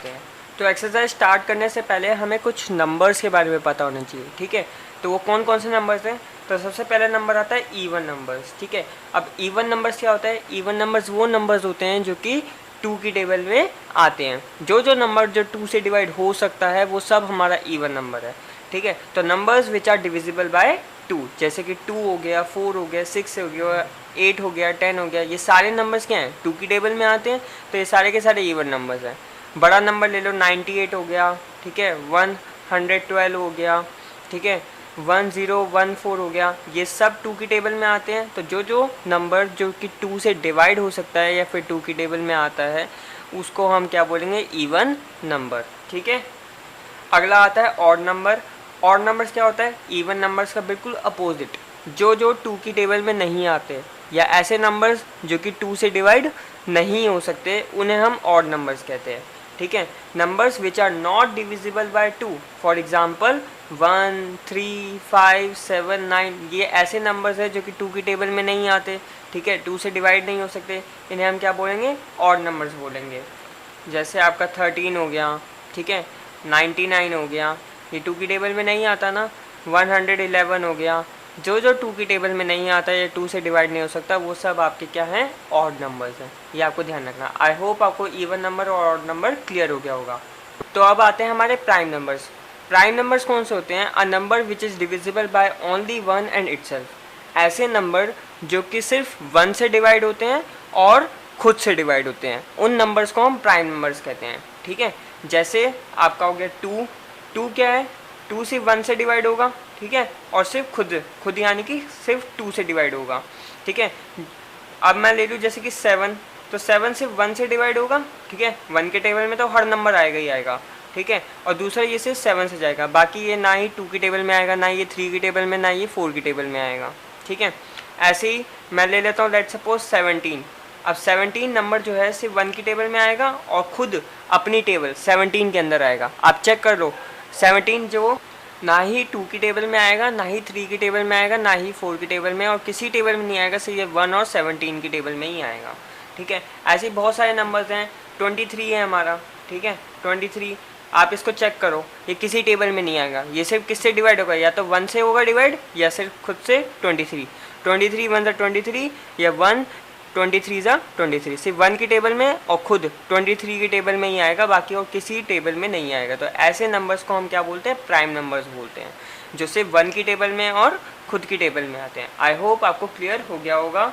कहते हैं। तो एक्सरसाइज स्टार्ट करने से पहले हमें कुछ नंबर्स के बारे में पता होना चाहिए, ठीक है। तो वो कौन कौन से नंबर्स हैं? तो सबसे पहला नंबर आता है इवन नंबर्स, ठीक है। अब इवन नंबर्स क्या होता है? इवन नंबर्स वो नंबर्स होते हैं जो कि 2 की टेबल में आते हैं। जो नंबर जो 2 से डिवाइड हो सकता है वो सब हमारा इवन नंबर है, ठीक है। तो numbers which are divisible by 2, जैसे कि 2 हो गया, 4 हो गया, 6 हो गया, 8 हो गया, 10 हो गया, ये सारे नंबर्स क्या हैं? 2 की टेबल में आते हैं। तो ये सारे के सारे इवन नंबर्स हैं। बड़ा नंबर ले लो, 98 हो गया, ठीक है, 112 हो गया, ठीक है, 1014 हो गया, ये सब 2 की टेबल में आते हैं। तो जो नंबर जो कि 2 से डिवाइड हो सकता है या फिर 2 की टेबल में आता है उसको हम क्या बोलेंगे? इवन नंबर, ठीक है। अगला आता है ऑड नंबर। ऑड नंबर्स क्या होता है? इवन नंबर्स का बिल्कुल अपोजिट, जो 2 की टेबल में नहीं आते या ऐसे नंबर्स जो कि 2 से डिवाइड नहीं हो सकते उन्हें हम ऑड नंबर्स कहते हैं, ठीक है। Numbers which are not divisible by 2, for example 1, 3, 5, 7, 9, ये ऐसे नंबर्स हैं जो कि 2 की टेबल में नहीं आते, ठीक है, 2 से डिवाइड नहीं हो सकते, इन्हें हम क्या बोलेंगे? ऑड नंबर्स बोलेंगे। जैसे आपका 13 हो गया, ठीक है, 99 हो गया, ये 2 की टेबल में नहीं आता ना। 111 हो गया, जो 2 की टेबल में नहीं आता या 2 से डिवाइड नहीं हो सकता वो सब आपके क्या हैं? ऑड नंबर्स हैं। ये आपको ध्यान रखना। आई होप आपको इवन नंबर और ऑड नंबर क्लियर हो गया होगा। तो अब आते हैं हमारे प्राइम नंबर्स। प्राइम नंबर्स कौन से होते हैं? A number which is divisible by only 1 and itself. ऐसे नंबर जो कि सिर्फ 1 से डिवाइड होते हैं और खुद से डिवाइड होते हैं, उन नंबर्स को हम प्राइम नंबर्स कहते हैं, ठीक है। जैसे आपका हो गया 2, 2 क्या है? 2 सिर्फ 1 से डिवाइड होगा, ठीक है, और सिर्फ खुद यानी कि सिर्फ 2 से डिवाइड होगा, ठीक है। अब मैं ले लूँ जैसे कि 7, तो 7 सिर्फ 1 से डिवाइड होगा, ठीक है, 1 के टेबल में तो हर नंबर आएगा ही आएगा, ठीक है। और दूसरा ये सिर्फ 7 से जाएगा, बाकी ये ना ही 2 की टेबल में आएगा, ना ये 3 की टेबल में, ना ये 4 की टेबल में आएगा, ठीक है। ऐसे ही मैं ले लेता हूँ लेट्स सपोज 17। अब 17 नंबर जो है सिर्फ 1 की टेबल में आएगा और खुद अपनी टेबल 17 के अंदर आएगा। आप चेक कर लो, 17 जो ना ही 2 की टेबल में आएगा, ना ही 3 की टेबल में आएगा, ना ही 4 की टेबल में, और किसी टेबल में नहीं आएगा, सिर्फ ये 1 और 17 की टेबल में ही आएगा, ठीक है। ऐसे बहुत सारे नंबर्स हैं। 23 है हमारा, ठीक है, 23 आप इसको चेक करो, ये किसी टेबल में नहीं आएगा, ये सिर्फ किससे डिवाइड होगा? या तो 1 से होगा डिवाइड या सिर्फ खुद से 23। 23 1 23 या 1 23 ज़ा 23, सिर्फ 1 की टेबल में और खुद 23 की टेबल में ही आएगा, बाकी और किसी टेबल में नहीं आएगा। तो ऐसे नंबर्स को हम क्या बोलते हैं? प्राइम नंबर्स बोलते हैं, जो सिर्फ 1 की टेबल में और खुद की टेबल में आते हैं। आई होप आपको क्लियर हो गया होगा।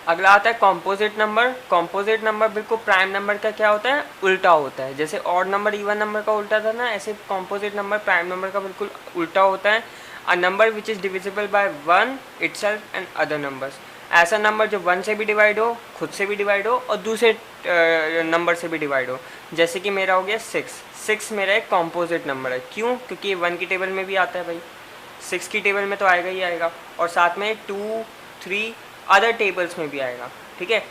अगला आता है कॉम्पोजिट नंबर। कॉम्पोजिट नंबर बिल्कुल प्राइम नंबर का क्या होता है? उल्टा होता है। जैसे ऑड नंबर इवन नंबर का उल्टा था ना, ऐसे कॉम्पोजिट नंबर प्राइम नंबर का बिल्कुल उल्टा होता है। A number which is divisible by 1 itself and other numbers. ऐसा नंबर जो 1 से भी डिवाइड हो, खुद से भी डिवाइड हो और दूसरे नंबर से भी डिवाइड हो। जैसे कि मेरा हो गया 6 मेरा एक कॉम्पोजिट नंबर है। क्यों? क्योंकि ये 1 की टेबल में भी आता है भाई, 6 की टेबल में तो आएगा ही आएगा, और साथ में 2, 3 अदर टेबल्स में भी आएगा, ठीक है।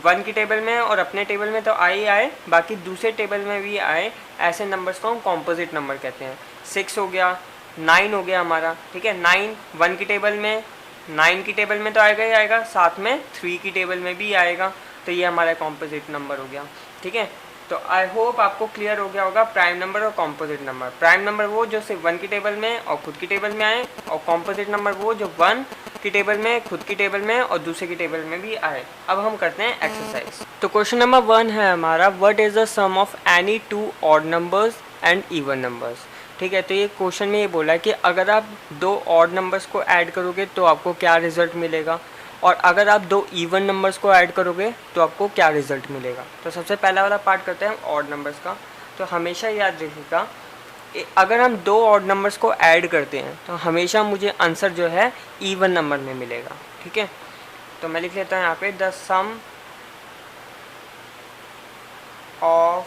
1 की टेबल में और अपने टेबल में तो आए ही आए, बाकी दूसरे टेबल में भी आए, ऐसे नंबर्स को हम कॉम्पोजिट नंबर कहते हैं। 6 हो गया, 9 हो गया हमारा, ठीक है, 9 1 की टेबल में, 9 की टेबल में तो आएगा ही आएगा, साथ में 3 की टेबल में भी आएगा, तो ये हमारा कॉम्पोजिट नंबर हो गया, ठीक है। तो आई होप आपको क्लियर हो गया होगा प्राइम नंबर और कॉम्पोजिट नंबर। प्राइम नंबर वो जो सिर्फ 1 की टेबल में और खुद की टेबल में आए, और कॉम्पोजिट नंबर वो जो 1 की टेबल में, खुद की टेबल में और दूसरे की टेबल में भी आए। अब हम करते हैं एक्सरसाइज। तो क्वेश्चन नंबर 1 है हमारा, what is the sum of any 2 odd numbers and even numbers. ठीक है, तो ये क्वेश्चन में ये बोला है कि अगर आप 2 ऑड नंबर्स को ऐड करोगे तो आपको क्या रिजल्ट मिलेगा, और अगर आप 2 इवन नंबर्स को ऐड करोगे तो आपको क्या रिजल्ट मिलेगा। तो सबसे पहला वाला पार्ट करते हैं हम ऑड नंबर्स का। तो हमेशा याद रखिएगा, अगर हम 2 ऑड नंबर्स को ऐड करते हैं तो हमेशा मुझे आंसर जो है इवन नंबर में मिलेगा, ठीक है। तो मैं लिख लेता हूँ यहाँ पे, the sum of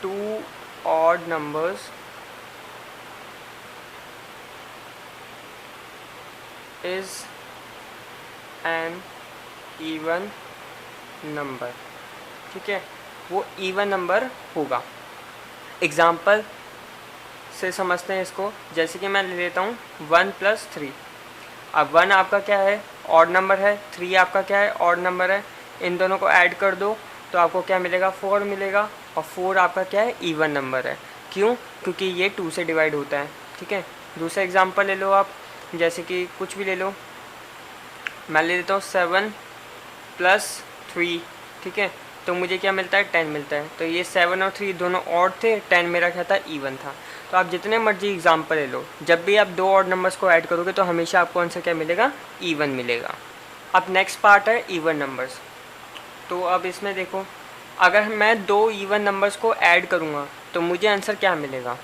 2 odd numbers is an even number, ठीक है, वो इवन नंबर होगा। एग्जाम्पल से समझते हैं इसको, जैसे कि मैं ले लेता हूँ 1 + 3। अब 1 आपका क्या है? ऑड नंबर है। 3 आपका क्या है? ऑड नंबर है। इन दोनों को ऐड कर दो तो आपको क्या मिलेगा? 4 मिलेगा। और 4 आपका क्या है, इवन नंबर है। क्यों? क्योंकि ये 2 से डिवाइड होता है। ठीक है, दूसरा एग्जांपल ले लो आप, जैसे कि कुछ भी ले लो, मैं ले लेता हूँ 7 + 3। ठीक है, तो मुझे क्या मिलता है, 10 मिलता है। तो ये 7 और 3 दोनों ऑड थे, 10 मेरा क्या था, इवन था। तो आप जितने मर्जी एग्जांपल ले लो, जब भी आप दो ऑड नंबर्स को ऐड करोगे तो हमेशा आपको आंसर क्या मिलेगा, इवन मिलेगा। अब नेक्स्ट पार्ट है इवन नंबर्स। तो अब इसमें देखो, अगर मैं दो इवन नंबर्स को ऐड करूँगा तो मुझे आंसर क्या मिलेगा।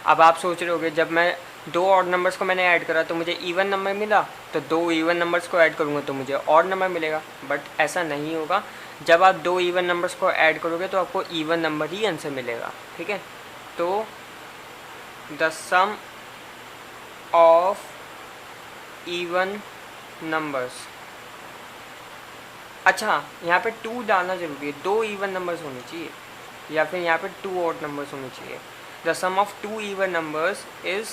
अब आप सोच रहे होगे, जब मैं दो ऑड नंबर्स को मैंने ऐड करा तो मुझे इवन नंबर मिला, तो दो इवन नंबर्स को ऐड करूँगा तो मुझे ऑड नंबर मिलेगा। बट ऐसा नहीं होगा, जब आप दो इवन नंबर्स को ऐड करोगे तो आपको इवन नंबर ही आंसर मिलेगा। ठीक है, तो the sum of even numbers, अच्छा यहाँ पे 2 डालना जरूरी है, दो इवन नंबर्स होने चाहिए, या फिर यहाँ पे 2 ऑड नंबर्स होने चाहिए। The sum of 2 even numbers is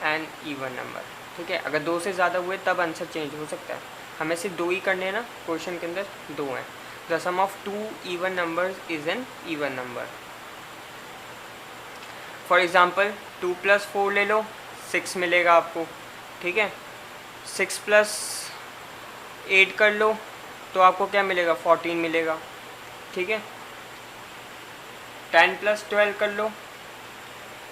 an even number. ठीक है, अगर 2 से ज़्यादा हुए तब आंसर चेंज हो सकता है, हमें सिर्फ 2 ही करने हैं ना, क्वेश्चन के अंदर 2 हैं। The sum of 2 even numbers is an even number. For example 2 + 4 ले लो, 6 मिलेगा आपको। ठीक है, 6 + 8 कर लो तो आपको क्या मिलेगा, 14 मिलेगा। ठीक है, 10 + 12 कर लो,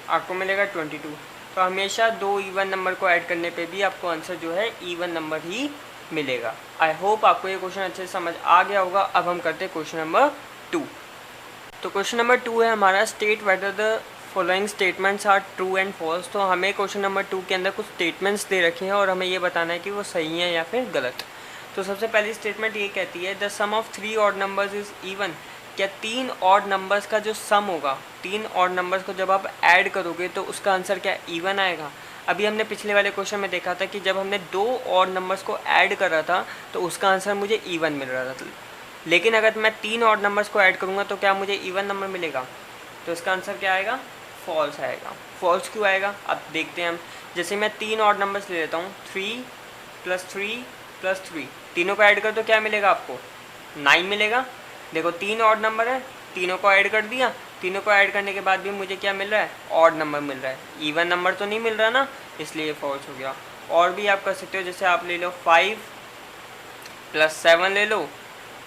आपको मिलेगा 22। तो हमेशा दो इवन नंबर को ऐड करने पे भी आपको आंसर जो है इवन नंबर ही मिलेगा। आई होप आपको ये क्वेश्चन अच्छे से समझ आ गया होगा। अब हम करते हैं क्वेश्चन नंबर 2। तो क्वेश्चन नंबर 2 है हमारा, state whether the following statements are true and false. तो हमें क्वेश्चन नंबर 2 के अंदर कुछ स्टेटमेंट्स दे रखे हैं और हमें ये बताना है कि वो सही हैं या फिर गलत। तो सबसे पहली स्टेटमेंट ये कहती है, the sum of 3 odd numbers is even. क्या 3 ऑड नंबर्स का जो सम होगा, 3 ऑड नंबर्स को जब आप ऐड करोगे तो उसका आंसर क्या इवन आएगा। अभी हमने पिछले वाले क्वेश्चन में देखा था कि जब हमने दो ऑड नंबर्स को ऐड करा था तो उसका आंसर मुझे इवन मिल रहा था, लेकिन अगर मैं 3 ऑड नंबर्स को ऐड करूँगा तो क्या मुझे इवन नंबर मिलेगा। तो इसका आंसर क्या आएगा, फॉल्स आएगा। फॉल्स क्यों आएगा, अब देखते हैं हम। जैसे मैं 3 ऑड नंबर्स ले लेता हूँ, 3 + 3 + 3, तीनों को ऐड कर तो क्या मिलेगा आपको, 9 मिलेगा। देखो 3 ऑड नंबर है, तीनों को ऐड कर दिया, तीनों को ऐड करने के बाद भी मुझे क्या मिल रहा है, ऑड नंबर मिल रहा है, इवन नंबर तो नहीं मिल रहा ना, इसलिए फॉल्स हो गया। और भी आप कर सकते हो, जैसे आप ले लो 5 + 7 ले लो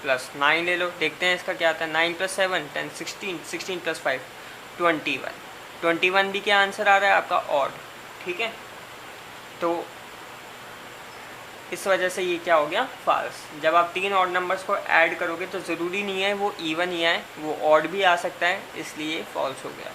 +9 ले लो, देखते हैं इसका क्या आता है। 9 + 7 10, 16, 16 + 5 21, 21 भी क्या आंसर आ रहा है आपका, ऑड। ठीक है, तो इस वजह से ये क्या हो गया, फॉल्स। जब आप 3 ऑड नंबर्स को ऐड करोगे तो ज़रूरी नहीं है वो इवन ही आए, वो ऑड भी आ सकता है, इसलिए फॉल्स हो गया।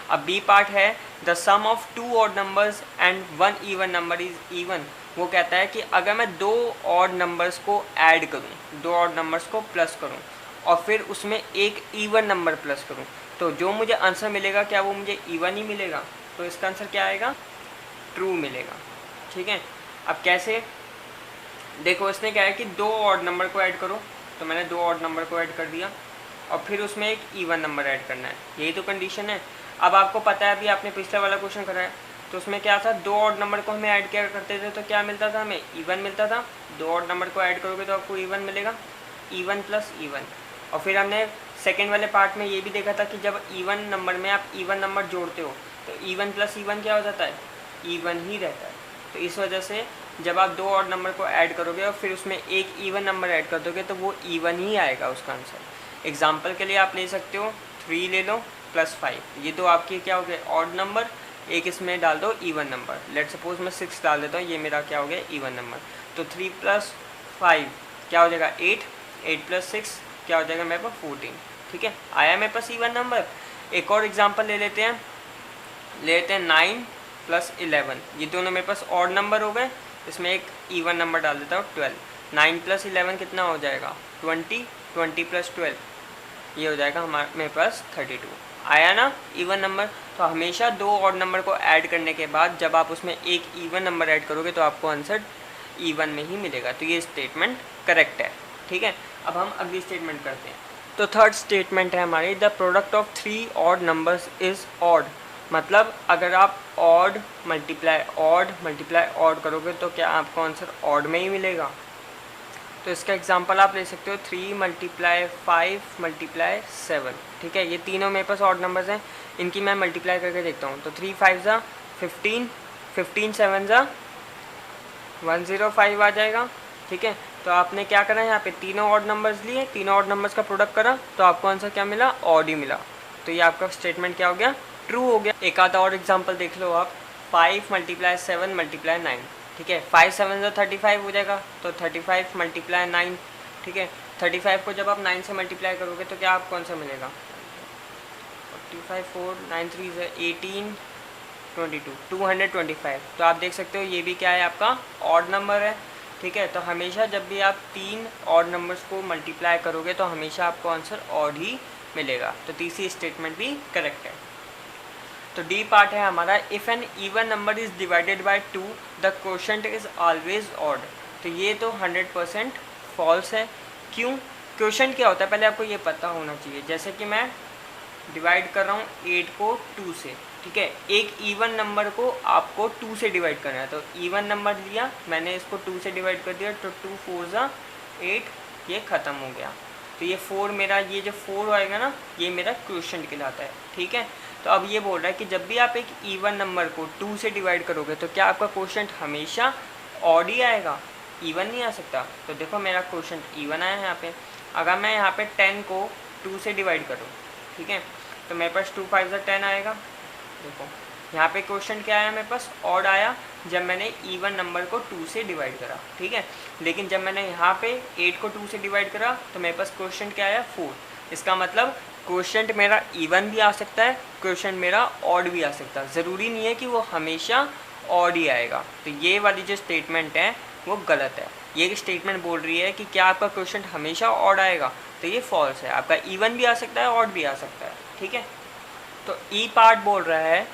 अब बी पार्ट है, the sum of 2 odd numbers and 1 even number is even. वो कहता है कि अगर मैं 2 ऑड नंबर्स को ऐड करूं, 2 ऑड नंबर्स को प्लस करूं और फिर उसमें एक इवन नंबर प्लस करूं, तो जो मुझे आंसर मिलेगा क्या वो मुझे इवन ही मिलेगा। तो इसका आंसर क्या आएगा, ट्रू मिलेगा। ठीक है, अब कैसे, देखो इसने क्या है कि 2 ऑड नंबर को ऐड करो, तो मैंने 2 ऑड नंबर को ऐड कर दिया और फिर उसमें एक इवन नंबर ऐड करना है, यही तो कंडीशन है। अब आपको पता है, अभी आपने पिछला वाला क्वेश्चन करा है तो उसमें क्या था, 2 ऑड नंबर को हमें ऐड किया करते थे तो क्या मिलता था, हमें इवन मिलता था। 2 ऑड नंबर को ऐड करोगे तो आपको इवन मिलेगा, इवन प्लस इवन। और फिर हमने सेकेंड वाले पार्ट में ये भी देखा था कि जब इवन नंबर में आप इवन नंबर जोड़ते हो तो इवन प्लस इवन क्या हो जाता है, इवन ही रहता है। तो इस वजह से जब आप 2 ऑड नंबर को ऐड करोगे और फिर उसमें एक इवन नंबर ऐड कर दोगे तो वो इवन ही आएगा उसका आंसर। एग्जाम्पल के लिए आप ले सकते हो 3 ले लो +5, ये तो आपके क्या हो गए, ऑड नंबर, एक इसमें डाल दो इवन नंबर। लेट सपोज मैं 6 डाल देता हूँ, ये मेरा क्या हो गया, इवन नंबर। तो 3 + 5 क्या हो जाएगा, 8, 8 + 6 क्या हो जाएगा मेरे पास, 14। ठीक है, आया मेरे पास इवन नंबर। एक और एग्जाम्पल ले लेते हैं 9 + 11, ये दोनों मेरे पास ऑड नंबर हो गए, इसमें एक इवन नंबर डाल देता हूँ 12। 9 + 11 कितना हो जाएगा, 20, 20 + 12 ये हो जाएगा हमारे मेरे पास 32। आया ना इवन नंबर। तो हमेशा 2 ऑड नंबर को ऐड करने के बाद जब आप उसमें एक इवन नंबर ऐड करोगे तो आपको आंसर इवन में ही मिलेगा। तो ये स्टेटमेंट करेक्ट है। ठीक है, अब हम अगली स्टेटमेंट करते हैं। तो थर्ड स्टेटमेंट है हमारी, the product of 3 odd numbers is odd. मतलब अगर आप ऑड मल्टीप्लाई ऑड करोगे तो क्या आपको आंसर ऑड में ही मिलेगा। तो इसका एग्जांपल आप ले सकते हो 3 × 5 × 7, ठीक है। ये तीनों मेरे पास ऑड नंबर्स हैं, इनकी मैं मल्टीप्लाई करके देखता हूँ। तो 3 5 ज़ा 15, 15 7 ज़ा 105 आ जाएगा, ठीक है। तो आपने क्या करा, यहाँ पे तीनों ऑड नंबर्स लिए, तीनों ऑड नंबर्स का प्रोडक्ट करा, तो आपको आंसर क्या मिला, ऑड ही मिला। तो ये आपका स्टेटमेंट क्या हो गया, ट्रू हो गया। एक आधा और एग्जांपल देख लो आप, 5 × 7 × 9, ठीक है। 5 7 ज़ा 35 हो जाएगा, तो 35 × 9, ठीक है। 35 को जब आप 9 से मल्टीप्लाई करोगे तो क्या आप कौन सा मिलेगा, 45 4 9 3 ज़ा 18 22 225। तो आप देख सकते हो ये भी क्या है, आपका ऑड नंबर है, ठीक है। तो हमेशा जब भी आप तीन ऑड नंबर्स को मल्टीप्लाई करोगे तो हमेशा आपको आंसर ऑड ही मिलेगा। तो तीसरी स्टेटमेंट भी करेक्ट है। तो डी पार्ट है हमारा, if an even number is divided by 2 the quotient is always odd. तो ये तो 100% फॉल्स है। क्यों, क्वोशंट क्या होता है पहले आपको ये पता होना चाहिए। जैसे कि मैं डिवाइड कर रहा हूँ 8 को 2 से, ठीक है। एक इवन नंबर को आपको 2 से डिवाइड करना है, तो इवन नंबर लिया मैंने, इसको 2 से डिवाइड कर दिया, तो 2 4 ज़ा 8, ये ख़त्म हो गया। तो ये 4 मेरा, ये जो 4 आएगा ना, ये मेरा क्वोशंट कहलाता है, ठीक है। तो अब ये बोल रहा है कि जब भी आप एक इवन नंबर को 2 से डिवाइड करोगे तो क्या आपका क्वोशंट हमेशा ऑड ही आएगा, इवन नहीं आ सकता। तो देखो मेरा क्वोशंट इवन आया है यहाँ पे। अगर मैं यहाँ पे 10 को 2 से डिवाइड करूँ, ठीक है, तो मेरे पास 2 5 ज़ा 10 आएगा। देखो यहाँ पे क्वेश्चन क्या आया, मेरे पास ऑड आया जब मैंने इवन नंबर को 2 से डिवाइड करा, ठीक है। लेकिन जब मैंने यहाँ पे 8 को 2 से डिवाइड करा तो मेरे पास क्वेश्चन क्या आया, 4। इसका मतलब क्वेश्चन मेरा इवन भी आ सकता है, क्वेश्चन मेरा ऑड भी आ सकता है, ज़रूरी नहीं है कि वो हमेशा ऑड ही आएगा। तो ये वाली जो स्टेटमेंट है वो गलत है। ये स्टेटमेंट बोल रही है कि क्या आपका क्वेश्चन हमेशा ऑड आएगा, तो ये फॉल्स है। आपका इवन भी आ सकता है, ऑड भी आ सकता है, ठीक है। तो ई पार्ट बोल रहा है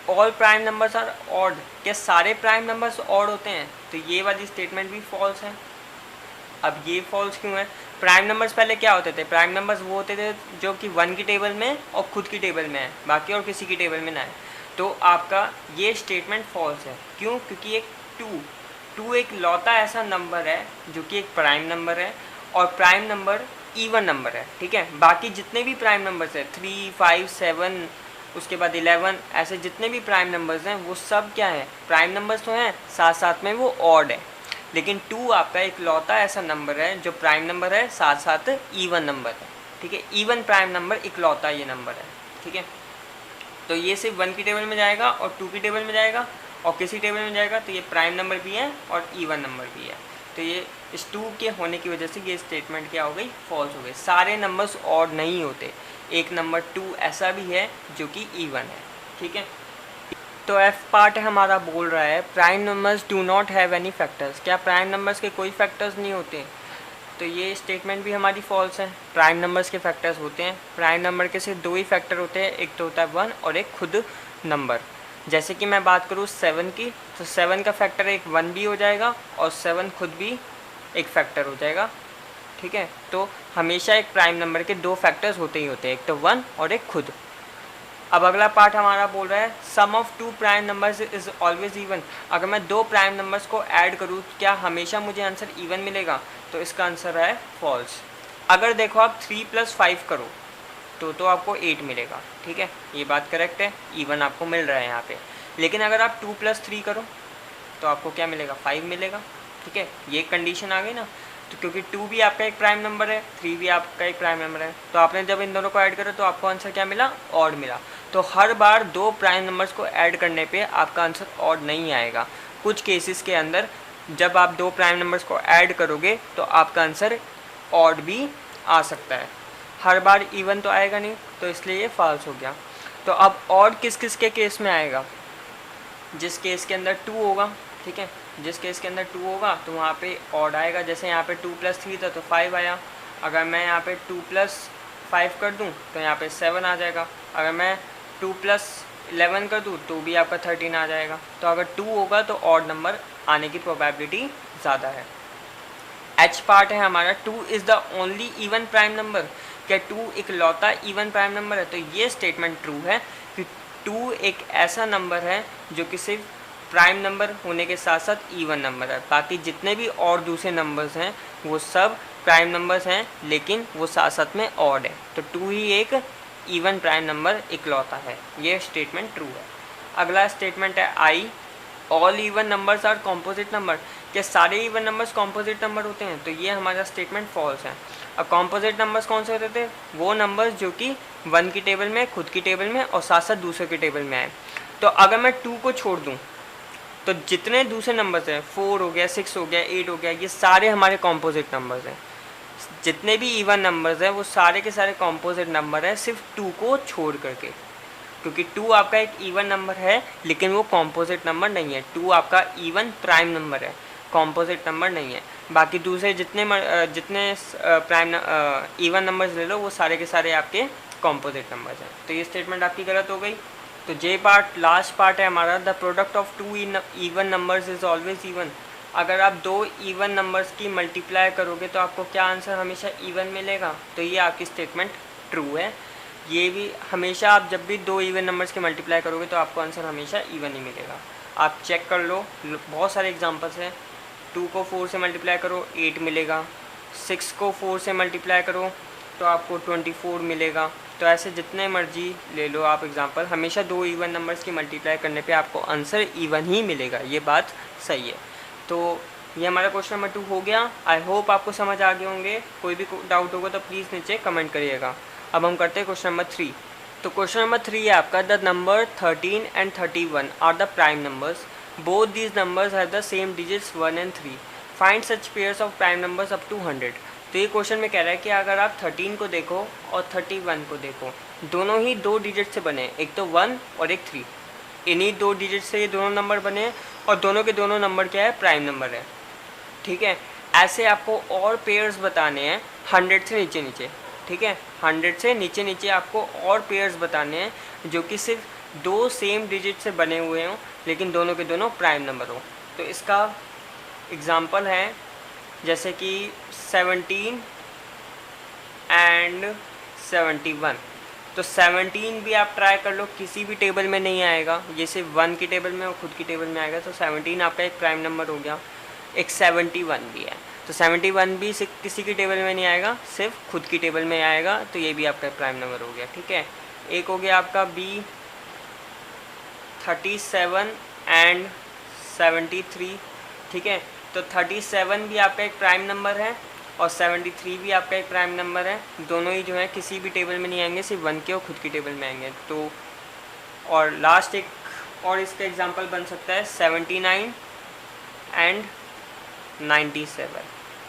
all prime numbers are odd, क्या सारे प्राइम नंबर्स ऑड होते हैं, तो ये वाली स्टेटमेंट भी फॉल्स है। अब ये फॉल्स क्यों है, प्राइम नंबर्स पहले क्या होते थे, प्राइम नंबर्स वो होते थे जो कि 1 की टेबल में और खुद की टेबल में है, बाकी और किसी की टेबल में ना है। तो आपका ये स्टेटमेंट फॉल्स है। क्यों, क्योंकि एक 2 एक लौता ऐसा नंबर है जो कि एक प्राइम नंबर है, और प्राइम नंबर इवन नंबर है, ठीक है। बाकी जितने भी प्राइम नंबर्स हैं 3 5 7 उसके बाद 11, ऐसे जितने भी प्राइम नंबर्स हैं वो सब क्या है, प्राइम नंबर्स तो हैं, साथ साथ में वो ऑड है। लेकिन 2 आपका एक लौता ऐसा नंबर है जो प्राइम नंबर है, साथ साथ इवन नंबर है, ठीक है। इवन प्राइम नंबर इकलौता ये नंबर है, ठीक है। तो ये सिर्फ 1 की टेबल में जाएगा और 2 की टेबल में जाएगा और किसी टेबल में जाएगा, तो ये प्राइम नंबर भी है और इवन नंबर भी है। तो ये इस 2 के होने की वजह से ये स्टेटमेंट क्या हो गई, फॉल्स हो गई। सारे नंबर्स ऑड नहीं होते, एक नंबर 2 ऐसा भी है जो कि इवन है, ठीक है। तो एफ पार्ट है हमारा, बोल रहा है prime numbers do not have any factors, क्या प्राइम नंबर्स के कोई फैक्टर्स नहीं होते, तो ये स्टेटमेंट भी हमारी फॉल्स है। प्राइम नंबर्स के फैक्टर्स होते हैं, प्राइम नंबर के सिर्फ 2 ही फैक्टर होते हैं, एक तो होता है 1 और एक खुद नंबर। जैसे कि मैं बात करूँ 7 की, तो 7 का फैक्टर एक 1 भी हो जाएगा और 7 खुद भी एक फैक्टर हो जाएगा, ठीक है। तो हमेशा एक प्राइम नंबर के 2 फैक्टर्स होते ही होते हैं, एक तो 1 और एक खुद। अब अगला पार्ट हमारा बोल रहा है sum of 2 prime numbers is always even. अगर मैं 2 प्राइम नंबर्स को ऐड करूँ क्या हमेशा मुझे आंसर इवन मिलेगा, तो इसका आंसर है फॉल्स। अगर देखो आप 3 + 5 करो तो आपको 8 मिलेगा, ठीक है, ये बात करेक्ट है, इवन आपको मिल रहा है यहाँ पे। लेकिन अगर आप 2 + 3 करो तो आपको क्या मिलेगा, 5 मिलेगा, ठीक है। ये कंडीशन आ गई ना। तो क्योंकि 2 भी आपका एक प्राइम नंबर है, 3 भी आपका एक प्राइम नंबर है, तो आपने जब इन दोनों को ऐड करा तो आपको आंसर क्या मिला, ऑड मिला। तो हर बार 2 प्राइम नंबर्स को ऐड करने पे आपका आंसर ऑड नहीं आएगा। कुछ केसेस के अंदर जब आप 2 प्राइम नंबर्स को ऐड करोगे तो आपका आंसर ऑड भी आ सकता है, हर बार इवन तो आएगा नहीं, तो इसलिए ये फॉल्स हो गया। तो अब ऑड किस किस के केस में आएगा, जिस केस के अंदर 2 होगा, ठीक है, जिस केस के अंदर 2 होगा तो वहाँ पे ऑड आएगा। जैसे यहाँ पे 2 + 3 था तो 5 आया। अगर मैं यहाँ पे 2 + 5 कर दूँ तो यहाँ पे 7 आ जाएगा। अगर मैं 2 + 11 कर दूँ तो भी आपका 13 आ जाएगा। तो अगर 2 होगा तो ऑड नंबर आने की प्रोबेबिलिटी ज़्यादा है। एच पार्ट है हमारा, 2 is the only even prime number, क्या 2 एक लौता इवन प्राइम नंबर है, तो ये स्टेटमेंट ट्रू है कि 2 एक ऐसा नंबर है जो कि सिर्फ प्राइम नंबर होने के साथ साथ इवन नंबर है, बाकी जितने भी और दूसरे नंबर्स हैं वो सब प्राइम नंबर्स हैं, लेकिन वो साथ साथ में ऑड है। तो 2 ही एक इवन प्राइम नंबर इकलौता है। ये स्टेटमेंट ट्रू है। अगला स्टेटमेंट है I, all even numbers are composite number. क्या सारे इवन नंबर्स कॉम्पोजिट नंबर होते हैं? तो ये हमारा स्टेटमेंट फॉल्स है। अब कॉम्पोजिट नंबर्स कौन से होते थे? वो नंबर्स जो कि 1 की टेबल में, खुद की टेबल में और साथ साथ दूसरे की टेबल में आए। तो अगर मैं 2 को छोड़ दूँ तो जितने दूसरे नंबर्स हैं, 4 हो गया, 6 हो गया, 8 हो गया, ये सारे हमारे कॉम्पोजिट नंबर्स हैं। जितने भी इवन नंबर्स हैं वो सारे के सारे कॉम्पोजिट नंबर हैं, सिर्फ 2 को छोड़ करके, क्योंकि 2 आपका एक इवन नंबर है लेकिन वो कॉम्पोजिट नंबर नहीं है। 2 आपका इवन प्राइम नंबर है, कॉम्पोजिट नंबर नहीं है। बाकी दूसरे जितने प्राइम इवन नंबर्स ले लो वो सारे के सारे आपके कॉम्पोजिट नंबर्स हैं। तो ये स्टेटमेंट आपकी गलत हो गई। तो जे पार्ट लास्ट पार्ट है हमारा, the product of 2 even numbers is always even. अगर आप 2 इवन नंबर्स की मल्टीप्लाई करोगे तो आपको क्या आंसर हमेशा इवन मिलेगा। तो ये आपकी स्टेटमेंट ट्रू है। ये भी हमेशा आप जब भी 2 इवन नंबर्स के मल्टीप्लाई करोगे तो आपको आंसर हमेशा इवन ही मिलेगा। आप चेक कर लो, बहुत सारे एग्जांपल्स हैं। 2 को 4 से मल्टीप्लाई करो 8 मिलेगा, 6 को 4 से मल्टीप्लाई करो तो आपको 24 मिलेगा। तो ऐसे जितने मर्जी ले लो आप एग्जांपल, हमेशा 2 इवन नंबर्स की मल्टीप्लाई करने पे आपको आंसर इवन ही मिलेगा। ये बात सही है। तो ये हमारा क्वेश्चन नंबर 2 हो गया। आई होप आपको समझ आ गए होंगे। कोई भी डाउट होगा तो प्लीज़ नीचे कमेंट करिएगा। अब हम करते हैं क्वेश्चन नंबर 3। तो क्वेश्चन नंबर 3 है आपका, the number 13 and 31 are the prime numbers, both these numbers have the same digits 1 and 3, find such pairs of prime numbers up to 100। तो ये क्वेश्चन में कह रहा है कि अगर आप 13 को देखो और 31 को देखो, दोनों ही 2 डिजिट से बने, एक तो 1 और एक 3। इन्हीं 2 डिजिट से ये दोनों नंबर बने हैं और दोनों के दोनों नंबर क्या है? प्राइम नंबर है। ठीक है, ऐसे आपको और पेयर्स बताने हैं 100 से नीचे नीचे। ठीक है, 100 से नीचे नीचे आपको और पेयर्स बताने हैं जो कि सिर्फ 2 सेम डिजिट से बने हुए हों लेकिन दोनों के दोनों प्राइम नंबर हो। तो इसका एग्जांपल है जैसे कि 17 एंड 71। तो 17 भी आप ट्राई कर लो, किसी भी टेबल में नहीं आएगा, ये सिर्फ 1 की टेबल में और खुद की टेबल में आएगा। तो 17 आपका एक प्राइम नंबर हो गया। एक 71 भी है, तो 71 भी सिर्फ किसी की टेबल में नहीं आएगा, सिर्फ खुद की टेबल में आएगा। तो ये भी आपका प्राइम नंबर हो गया। ठीक है, एक हो गया आपका बी 37 एंड 73। ठीक है, तो 37 भी आपका एक प्राइम नंबर है और 73 भी आपका एक प्राइम नंबर है। दोनों ही जो है किसी भी टेबल में नहीं आएंगे, सिर्फ 1 के और खुद की टेबल में आएंगे। तो और लास्ट एक और इसका एग्जांपल बन सकता है 79 एंड 97।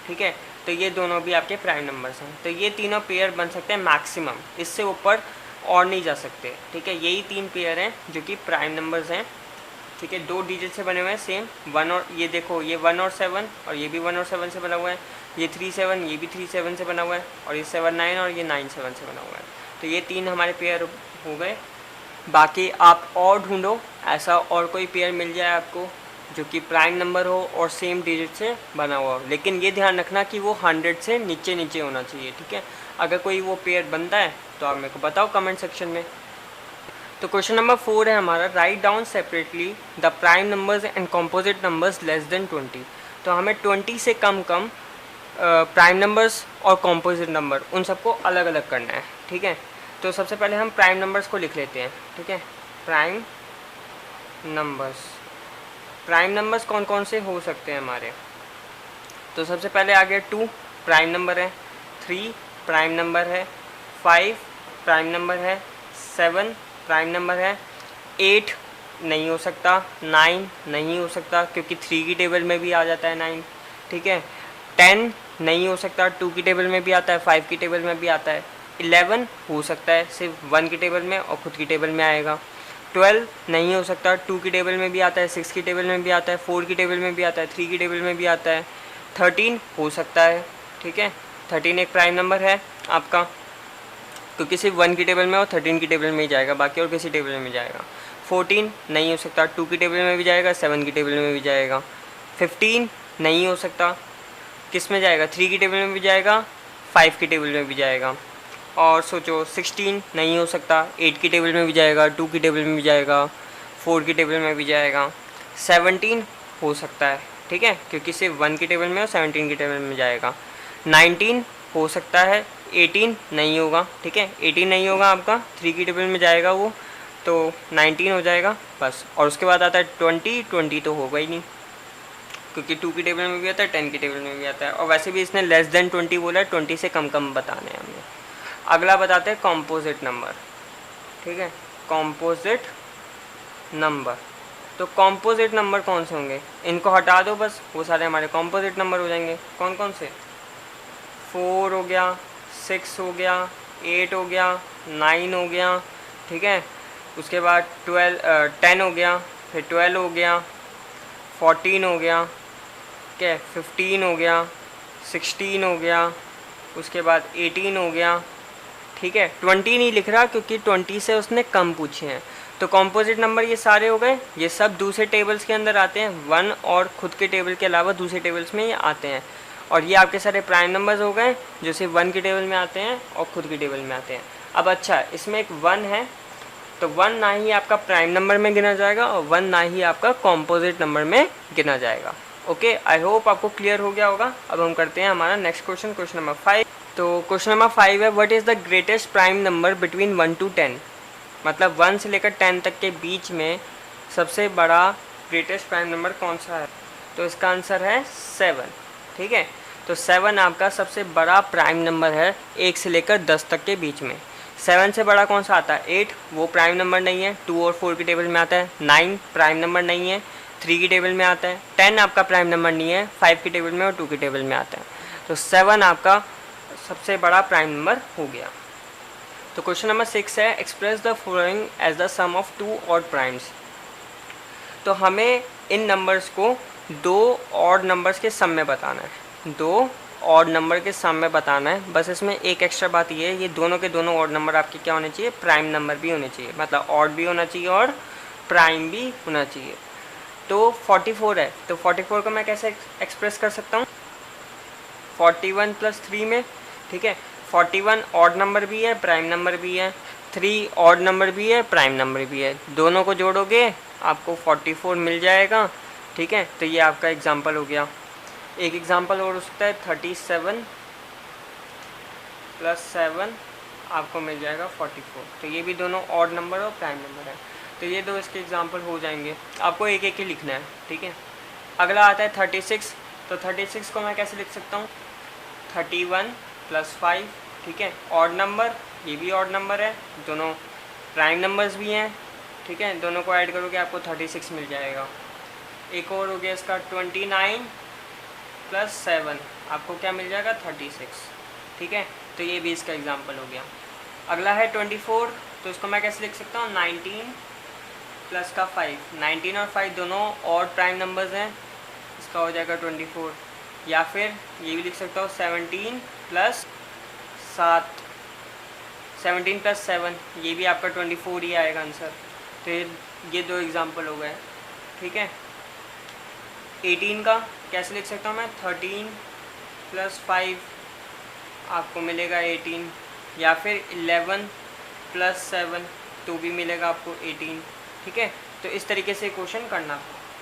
ठीक है, तो ये दोनों भी आपके प्राइम नंबर्स हैं। तो ये तीनों पेयर बन सकते हैं मैक्सिमम, इससे ऊपर और नहीं जा सकते। ठीक है, यही 3 पेयर हैं जो कि प्राइम नंबर्स हैं। ठीक है, 2 डिजिट से बने हुए हैं सेम 1 और ये देखो, ये 1 और 7 और ये भी 1 और 7 से बना हुआ है। ये 3 7, ये भी 3 7 से बना हुआ है और ये 7 9 और ये 9 7 से बना हुआ है। तो ये 3 हमारे पेयर हो गए। बाकी आप और ढूंढो, ऐसा और कोई पेयर मिल जाए आपको जो कि प्राइम नंबर हो और सेम डिजिट से बना हुआ हो, लेकिन ये ध्यान रखना कि वो 100 से नीचे नीचे होना चाहिए। ठीक है, अगर कोई वो पेयर बनता है तो आप मेरे को बताओ कमेंट सेक्शन में। तो क्वेश्चन नंबर 4 है हमारा, write down separately the prime numbers and composite numbers less than 20। तो हमें 20 से कम प्राइम नंबर्स और कॉम्पोजिट नंबर उन सबको अलग अलग करना है। ठीक है, तो सबसे पहले हम प्राइम नंबर्स को लिख लेते हैं। ठीक है, प्राइम नंबर्स कौन कौन से हो सकते हैं हमारे? तो सबसे पहले आ गया 2 प्राइम नंबर है, 3 प्राइम नंबर है, 5 प्राइम नंबर है, 7 प्राइम नंबर है, 8 नहीं हो सकता, 9 नहीं हो सकता क्योंकि 3 की टेबल में भी आ जाता है 9। ठीक है, 10 नहीं हो सकता, 2 की टेबल में भी आता है, 5 की टेबल में भी आता है। 11 हो सकता है, सिर्फ 1 की टेबल में और खुद की टेबल में आएगा। 12 नहीं हो सकता, 2 की टेबल में भी आता है, 6 की टेबल में भी आता है, 4 की टेबल में भी आता है, 3 की टेबल में भी आता है। 13 हो सकता है। ठीक है, 13 एक प्राइम नंबर है आपका क्योंकि सिर्फ 1 की टेबल में और 13 की टेबल में ही जाएगा, बाकी और किसी टेबल में जाएगा। 14 नहीं हो सकता, 2 की टेबल में भी जाएगा, 7 की टेबल में भी जाएगा। 15 नहीं हो सकता, किस में जाएगा? 3 की टेबल में भी जाएगा, 5 की टेबल में भी जाएगा। और सोचो 16 नहीं हो सकता, 8 की टेबल में भी जाएगा, 2 की टेबल में भी जाएगा, 4 की टेबल में भी जाएगा। 17 हो सकता है, ठीक है, क्योंकि सिर्फ 1 की टेबल में और 17 की टेबल में जाएगा। 19 हो सकता है, 18 नहीं होगा, ठीक है, 18 नहीं होगा आपका, 3 की टेबल में जाएगा वो, तो 19 हो जाएगा बस। और उसके बाद आता है 20 तो होगा ही नहीं, क्योंकि 2 की टेबल में भी आता है, 10 की टेबल में भी आता है, और वैसे भी इसने लेस देन 20 बोला है, 20 से कम कम बताने हैं हमें। अगला बताते हैं कॉम्पोजिट नंबर, ठीक है, कॉम्पोजिट नंबर। तो कॉम्पोजिट नंबर कौन से होंगे, इनको हटा दो बस, वो सारे हमारे कॉम्पोजिट नंबर हो जाएंगे। कौन कौन से, 4 हो गया, 6 हो गया, 8 हो गया, 9 हो गया, ठीक है, उसके बाद 10 हो गया, फिर 12 हो गया, 14 हो गया, ठीक है, 15 हो गया, 16 हो गया, उसके बाद 18 हो गया, ठीक है। 20 नहीं लिख रहा क्योंकि 20 से उसने कम पूछे हैं। तो कॉम्पोजिट नंबर ये सारे हो गए, ये सब दूसरे टेबल्स के अंदर आते हैं, 1 और खुद के टेबल के अलावा दूसरे टेबल्स में ये आते हैं। और ये आपके सारे प्राइम नंबर्स हो गए जो सिर्फ 1 की टेबल में आते हैं और खुद की टेबल में आते हैं। अब अच्छा, इसमें एक 1 है, तो 1 ना ही आपका प्राइम नंबर में गिना जाएगा और 1 ना ही आपका कॉम्पोजिट नंबर में गिना जाएगा। ओके, आई होप आपको क्लियर हो गया होगा। अब हम करते हैं हमारा नेक्स्ट क्वेश्चन, क्वेश्चन नंबर 5। तो क्वेश्चन नंबर 5 है, what is the greatest prime number between 1 to 10, मतलब 1 से लेकर 10 तक के बीच में सबसे बड़ा ग्रेटेस्ट प्राइम नंबर कौन सा है। तो इसका आंसर है 7, ठीक है। तो 7 आपका सबसे बड़ा प्राइम नंबर है 1 से लेकर 10 तक के बीच में। 7 से बड़ा कौन सा आता है, 8, वो प्राइम नंबर नहीं है, 2 और 4 की टेबल में आता है। 9 प्राइम नंबर नहीं है, 3 की टेबल में आता है। 10 आपका प्राइम नंबर नहीं है, 5 की टेबल में और 2 की टेबल में आता है। तो 7 आपका सबसे बड़ा प्राइम नंबर हो गया। तो क्वेश्चन नंबर 6 है, express the following as the sum of 2 odd primes. तो हमें इन नंबर्स को 2 ऑड नंबर्स के सम में बताना है, 2 ऑड नंबर के सम में बताना है। बस इसमें एक एक्स्ट्रा बात ये है, ये दोनों के दोनों ऑड नंबर आपके क्या होने चाहिए, प्राइम नंबर भी होने चाहिए, मतलब ऑड भी होना चाहिए और प्राइम भी होना चाहिए। तो 44 है, तो 44 को मैं कैसे एक्सप्रेस कर सकता हूँ, 41 + 3 में, ठीक है। 41 ऑड नंबर भी है, प्राइम नंबर भी है, 3 ऑड नंबर भी है, प्राइम नंबर भी है, दोनों को जोड़ोगे आपको 44 मिल जाएगा, ठीक है। तो ये आपका एग्जांपल हो गया। एक एग्जांपल और हो सकता है 37 + 7 आपको मिल जाएगा 44। तो ये भी दोनों ऑड नंबर और प्राइम नंबर है। तो ये दो इसके एग्जांपल हो जाएंगे, आपको एक एक ही लिखना है, ठीक है। अगला आता है 36। तो 36 को मैं कैसे लिख सकता हूँ, 31 + 5, ठीक है, ऑड नंबर, ये भी ऑड नंबर है, दोनों प्राइम नंबर्स भी हैं, ठीक है, दोनों को ऐड करोगे आपको 36 मिल जाएगा। एक और हो गया इसका 29 + 7 आपको क्या मिल जाएगा, 36, ठीक है। तो ये भी इसका एग्जांपल हो गया। अगला है 24। तो इसको मैं कैसे लिख सकता हूँ, 19 + 5, 19 और 5 दोनों ऑड प्राइम नंबर्स हैं, इसका हो जाएगा 24। या फिर ये भी लिख सकता हूँ 17 + 7, 17 + 7, ये भी आपका 24 ही आएगा आंसर। तो ये दो एग्जांपल हो गए, ठीक है। 18 का कैसे लिख सकता हूँ मैं, 13 + 5 आपको मिलेगा 18, या फिर 11 + 7 तो भी मिलेगा आपको 18, ठीक है। तो इस तरीके से क्वेश्चन करना।